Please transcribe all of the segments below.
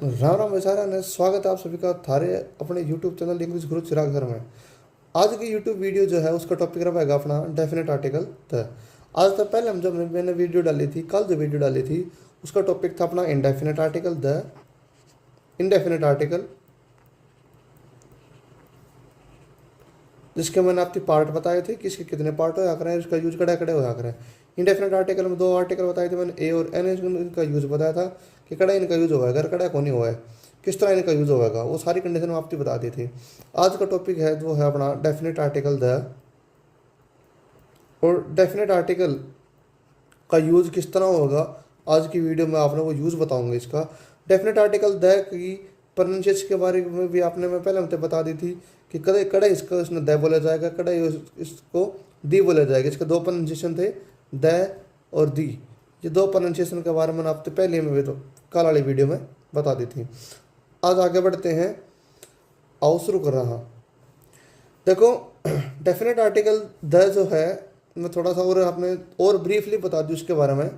राम राम वैसारा ने स्वागत है आप सभी का थारे अपने YouTube चैनल इंग्लिश गुरु चिराग सर में। आज की YouTube वीडियो जो है उसका टॉपिक रहेगा अपना डेफिनेट आर्टिकल। तो आज तो पहले हम जब मैंने वीडियो डाली थी, कल जो वीडियो डाली थी उसका टॉपिक था अपना indefinite article. The indefinite article जिसके मैंने आपके पार्ट बताए थे कि इसके कितने पार्ट होया करें, इसका यूज कड़ा कड़े होया करें। इंडेफिनेट आर्टिकल में दो आर्टिकल बताए थे मैंने, ए और एन। इनका यूज बताया था कि कड़ा इनका यूज होगा, अगर कड़ा को नहीं हुआ है किस तरह इनका यूज होगा, वो सारी कंडीशन में आपकी बता दी थी। आज का टॉपिक है जो है अपना डेफिनेट आर्टिकल द। और डेफिनेट आर्टिकल का यूज किस तरह होगा आज की वीडियो में आपने वो यूज बताऊंगा इसका। Definite article the key pronunciation के बारे में भी आपने मैं पहले हमसे बता दी थी कि कड़े कड़े इसका इसमें द बोला जाएगा, कड़े इसको दी बोला जाएगा। इसके दो प्रोनाउंसिएशन थे, द और दी। ये दो प्रोनाउंसिएशन के बारे में आपसे पहले में भी तो कल वाली वीडियो में बता दी थी। आज आगे बढ़ते हैं, आओ शुरू कर रहा। देखो डेफिनेट आर्टिकल द जो है मैं थोड़ा सा और आपने और ब्रीफली बता दूँ इसके बारे में।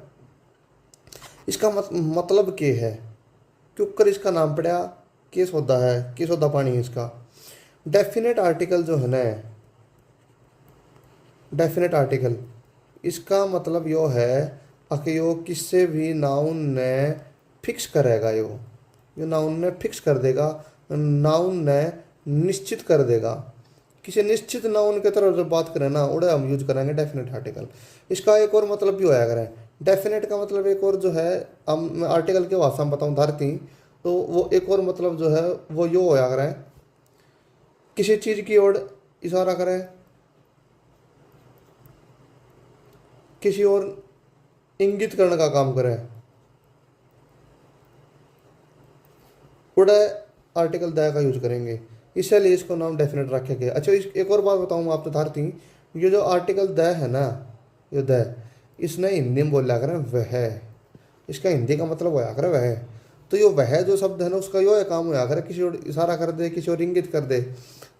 इसका मतलब क्या है, क्यों कर इसका नाम पड़ा, किस होता है, किस होता पानी है इसका। डेफिनेट आर्टिकल जो है ना, डेफिनेट आर्टिकल इसका मतलब यो है कि यो किससे भी नाउन ने फिक्स करेगा। यो नाउन ने फिक्स कर देगा, नाउन ने निश्चित कर देगा। किसी निश्चित नाउन के तरफ जब बात करें ना, उड़े हम यूज करेंगे डेफिनेट आर्टिकल। इसका एक और मतलब भी होया करें, डेफिनेट का मतलब एक और जो है, हम आर्टिकल के भाषा में बताऊँ धरती, तो वो एक और मतलब जो है वो यो होया करें, किसी चीज़ की ओर इशारा करें, किसी और इंगित करने का काम करें, उड़े आर्टिकल द का यूज करेंगे। इसलिए इसको नाम डेफिनेट रखा गया। अच्छा, एक और बात बताऊँ आपको धारती, ये जो आर्टिकल द है ना, ये द इसने हिंदी में बोला करें वह, इसका हिंदी का मतलब होया करे वह। तो ये वह जो शब्द है ना, उसका यो काम होया करे, किसी और इशारा कर दे, किसी और इंगित कर दे,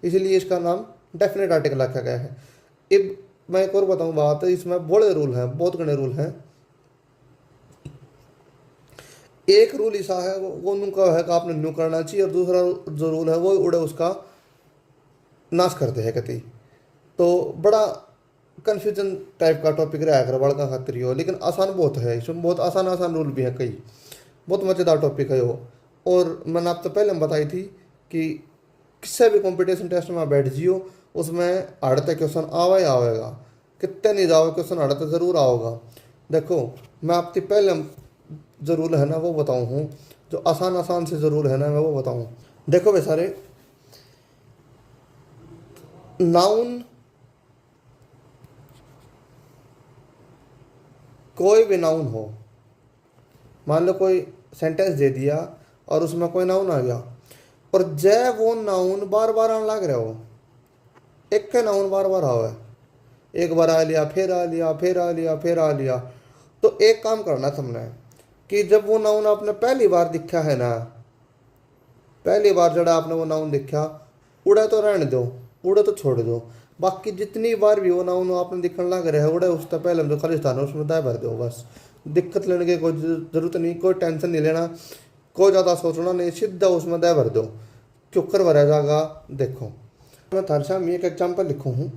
इसीलिए इसका नाम डेफिनेट आर्टिकल रखा गया है। अब मैं एक और बताऊँ बात, इसमें बड़े रूल हैं, बहुत घने रूल हैं। एक रूल ऐसा है वो उनका है कि आपने न्यू करना चाहिए, और दूसरा जो रूल है वो उड़े उसका नाश करते हैं कति। तो बड़ा कन्फ्यूजन टाइप का टॉपिक रहा है बड़का खातिर हो, लेकिन आसान बहुत है, इसमें बहुत आसान आसान रूल भी है कई, बहुत मज़ेदार टॉपिक है वो। और मैंने आपसे पहले हम बताई थी कि किसी भी कंपटीशन टेस्ट में बैठ जियो, उसमें आड़ते क्वेश्चन आवा ही आवेगा, कितने नहीं जाओ क्वेश्चन आड़ते ज़रूर आओगा। देखो मैं आपसे पहले जो रूल है ना वो बताऊँ हूँ, जो आसान आसान से जो रूल है ना मैं वो बताऊँ। देखो भाई सारे, नाउन कोई भी नाउन हो, मान लो कोई सेंटेंस दे दिया और उसमें कोई नाउन आ गया, और जय वो नाउन बार बार आने लग रहा हो, एक के नाउन बार बार आवे, एक बार आ लिया, फिर आ लिया, फिर आ लिया, फिर आ लिया, तो एक काम करना तुमने कि जब वो नाउन आपने पहली बार दिखा है ना, पहली बार जड़ा आपने वो नाउन दिखा, उड़े तो रहने दो, उड़े तो छोड़ दो। बाकी जितनी बार भी वो नाउन आपने दिखने लग रहा है, उड़े उससे पहले जो खालिस्तान है उसमें दाय भर दो बस। दिक्कत लेने की कोई ज़रूरत नहीं, कोई टेंशन नहीं लेना, कोई ज़्यादा सोचना नहीं, सीधा उसमें दाय भर दो, क्यों भरा जाएगा। देखो मैं थारे सामने एक एग्जाम्पल लिखूँ हूँ,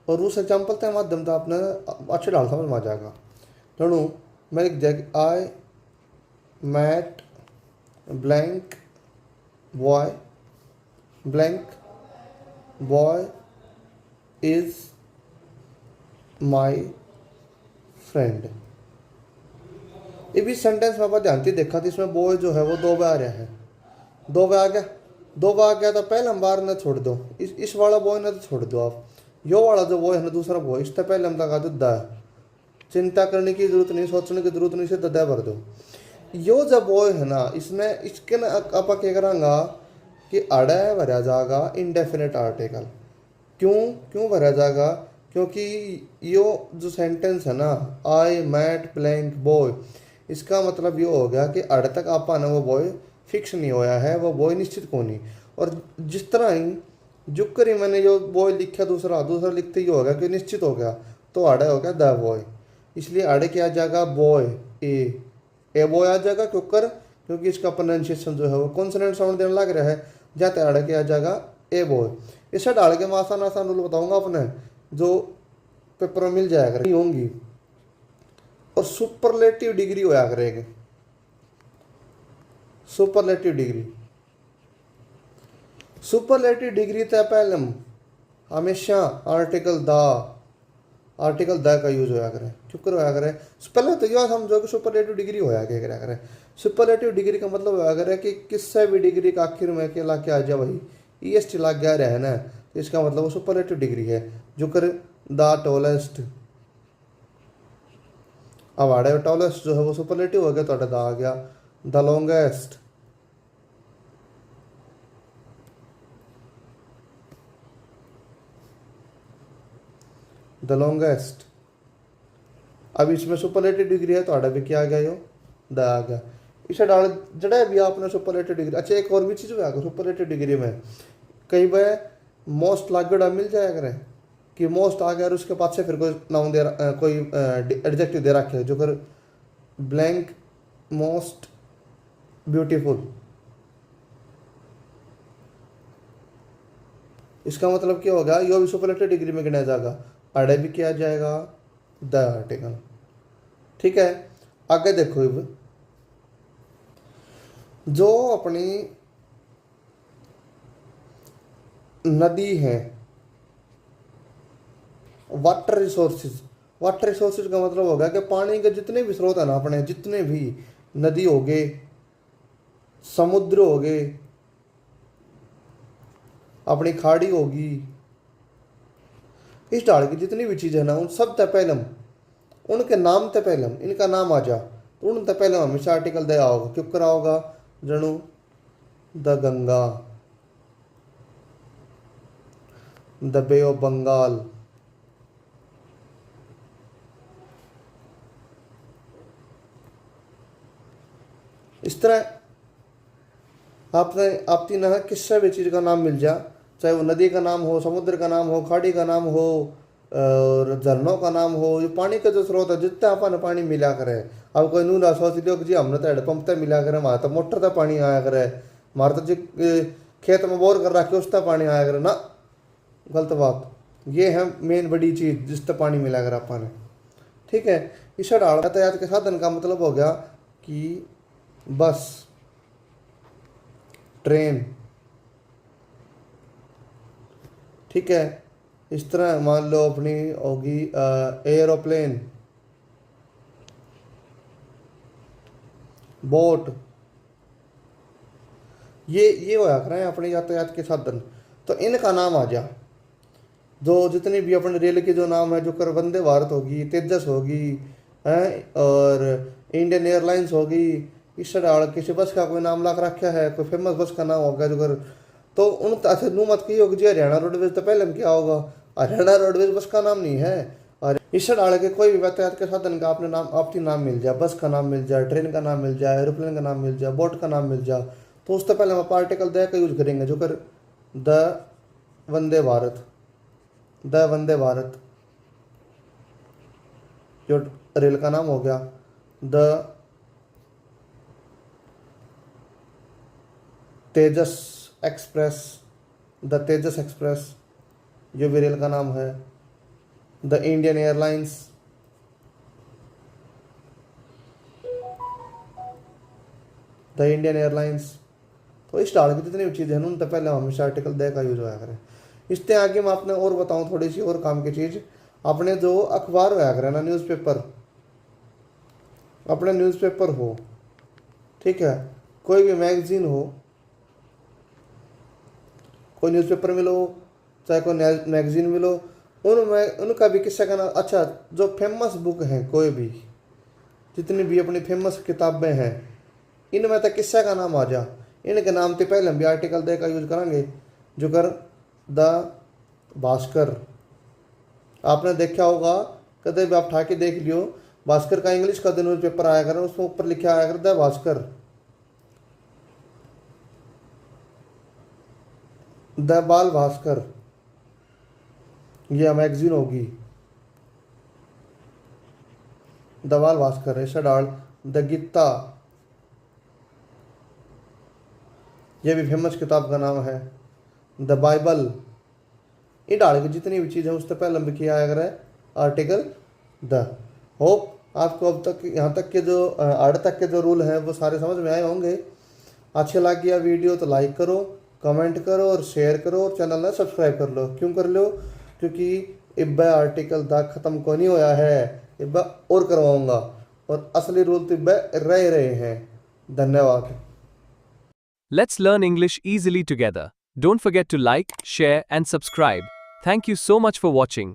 और उस एग्जाम्पल के माध्यम से आपने अच्छे डाल समझ में आ जाएगा। चलो मैं लिख जाएगी, I met blank boy, blank boy is my friend. ये भी सेंटेंस में आप ध्यान से देखा थी, इसमें बॉय जो है वो दो बार आ रहा है, दो बार आ गया, दो बार आ गया तो पहले हम बार न छोड़ दो, इस वाला बॉय ने तो छोड़ दो आप, यो वाला जो बॉय है ना दूसरा बॉय, इससे पहले हम लगा दो द। चिंता करने की जरूरत नहीं, सोचने की जरूरत नहीं, से द भर दो। यो जब बॉय है ना, इसमें इसके ना आप क्या करांगा कि अड़े भरा जाएगा इनडेफिनेट आर्टिकल। क्यों क्यों भरा जाएगा, क्योंकि यो जो सेंटेंस है ना, आई मैट ब्लैंक बॉय, इसका मतलब ये हो गया कि अड़ तक आपा ना वो बॉय फिक्स नहीं होया है, वो बॉय निश्चित को नहीं। और जिस तरह ही जुक करी मैंने जो बॉय लिखा दूसरा दूसरा लिखते ही हो गया कि निश्चित हो गया, तो अड़े हो गया द बॉय, इसलिए अड़े क्या आ जाएगा बॉय, ए बॉय आ जाएगा। क्यों कर, क्योंकि इसका प्रोनाउंसिएशन जो है वो कॉन्सोनेंट साउंड देने लग रहा है, जाते अड़ के आ जाएगा ए बॉय। इसे डाल के मैं आसान आसान रूल बताऊंगा अपने, जो पेपर में मिल जाएगा नहीं होंगी। और सुपरलेटिव डिग्री होया करेगी, सुपरलेटिव डिग्री। सुपरलेटिव डिग्री तय पहले हमेशा आर्टिकल द का यूज होया करे, क्यों कर होया करे। पहले तो यह समझो कि सुपरलेटिव डिग्री होया क्या करा करे। सुपरलेटिव डिग्री का मतलब होया करे कि किससे भी डिग्री का आखिर में अकेला क्या आ जाए भाई EST लग गया रहे ना, तो इसका मतलब वो सुपरलेटिव डिग्री है। जो कर द टॉलेस्ट, अब आड़े टॉलेस्ट जो है वो सुपरलेटिव हो गया, तो द आ गया। The longest, the longest. अब इसमें सुपरलेटिव डिग्री है तो आड़ा भी क्या आ गया, यो द आ गया। इसे डाल जड़े भी आपने सुपरलेटिव डिग्री। अच्छा एक और भी चीज़ हुआ सुपरलेटिव डिग्री में, कई बार मोस्ट लागड़ा मिल जाया करे कि मोस्ट आ गया और उसके पास से फिर कोई नाउन दे कोई एडजेक्टिव दे रखे जो कर ब्लैंक मोस्ट ब्यूटीफुल। इसका मतलब क्या होगा, यो भी सुपरलेटिव डिग्री में गिना जाएगा, आड़े भी किया जाएगा द आर्टिकल। ठीक है, आगे देखो अब जो अपनी नदी है, वाटर रिसोर्सेज। वाटर रिसोर्सेज का मतलब होगा कि पानी के जितने भी स्रोत है ना अपने, जितने भी नदी हो गए, समुद्र हो गए, अपनी खाड़ी होगी, इस ढाल की जितनी भी चीज़ है ना, उन सब तपैलम, उनके नाम तपैलम, इनका नाम आ जा तो उन तपैलम हमेशा आर्टिकल दया होगा। क्यों करा होगा, जणु the Ganga, the Bay of Bengal, इस तरह आपने आपकी ना किससे भी चीज़ का नाम मिल जा, चाहे वो नदी का नाम हो, समुद्र का नाम हो, खाड़ी का नाम हो, और झरनों का नाम हो, ये पानी का जो स्रोत है जितना अपन पानी मिला करे। अब कोई नूना सोच लियो कि जी हमने तो हेडपंप तक मिला करे, हमारा तो मोटर तक पानी आया करे, हमारा तो जी खेत में बोर कर रखे उस तक पानी आया करे ना, गलत बात। ये है मेन बड़ी चीज़ जिस तक पानी मिला करे अपन। ठीक है, इस डाल यातायात के साधन का मतलब हो गया कि बस, ट्रेन। ठीक है, इस तरह मान लो अपनी होगी एरोप्लेन, बोट, ये होया करें अपने यातायात के साधन। तो इनका नाम आ जा, जो जितनी भी अपने रेल के जो नाम है, जो कर वंदे भारत होगी, तेजस होगी हैं, और इंडियन एयरलाइंस होगी। इस डाल किसी बस का कोई नाम लाख रखा है, कोई फेमस बस का नाम होगा जो कर, तो उन अच्छा नू मत की होगी जी हरियाणा रोडवेज, तो पहले में क्या होगा, हरियाणा रोडवेज बस का नाम नहीं है। और इस डाल के कोई भी यातायात के साधन का अपने नाम, आपकी नाम मिल जाए, बस का नाम मिल जाए, ट्रेन का नाम मिल जाए, एरोप्लेन का नाम मिल जाए, बोट का नाम मिल जाए, तो उससे पहले हम पार्टिकल द का यूज करेंगे जो कर द वंदे भारत, द वंदे भारत जो रेल का नाम हो गया, the Tejas express, the Tejas express जो भी रेल का नाम है, the Indian airlines, the Indian airlines. तो इस डाल की जितनी भी चीज़ें हैं उन तो पहले हमेशा आर्टिकल दे का यूज होया करें। इससे आगे मैं आपने और बताऊं थोड़ी सी और काम की चीज़, अपने जो अखबार होया करें ना, न्यूज़पेपर, अपने न्यूज़पेपर हो, ठीक है, कोई भी मैगजीन हो, कोई न्यूज़पेपर मिलो चाहे कोई मैगजीन मिलो, उनमें उनका भी किस्सा का नाम। अच्छा, जो फेमस बुक हैं कोई भी, जितनी भी अपनी फेमस किताबें हैं, इनमें तो किस्सा का नाम आ जा, इनके नाम से पहले हम भी आर्टिकल दे का यूज करेंगे जो कर द भास्कर। आपने देखा होगा, कदे भी आप ठाके देख लियो, भास्कर का इंग्लिश का न्यूज पेपर आया कर, उसमें ऊपर लिखा आया कर द भास्कर, द बाल भास्कर, ये मैगजीन होगी, द बाल भास्कर। ऐसा डाल द गीता, ये भी फेमस किताब का नाम है द बाइबल। ये डाल के जितनी भी चीज़ है उससे पहले हम किया अगर है आर्टिकल द। होप आपको अब तक यहाँ तक के जो अर्ध तक के जो रूल हैं वो सारे समझ में आए होंगे। अच्छा लग गया वीडियो तो लाइक करो, कमेंट करो और शेयर करो और चैनल ने सब्सक्राइब कर लो। क्यों कर लो? क्योंकि इब्बा आर्टिकल दा ख़त्म को नहीं होया है, इब्बा और करवाऊंगा और असली रूल तो इब्बा रह रहे हैं। धन्यवाद। Let's learn English easily together. Don't forget to like, share, and subscribe. Thank you so much for watching.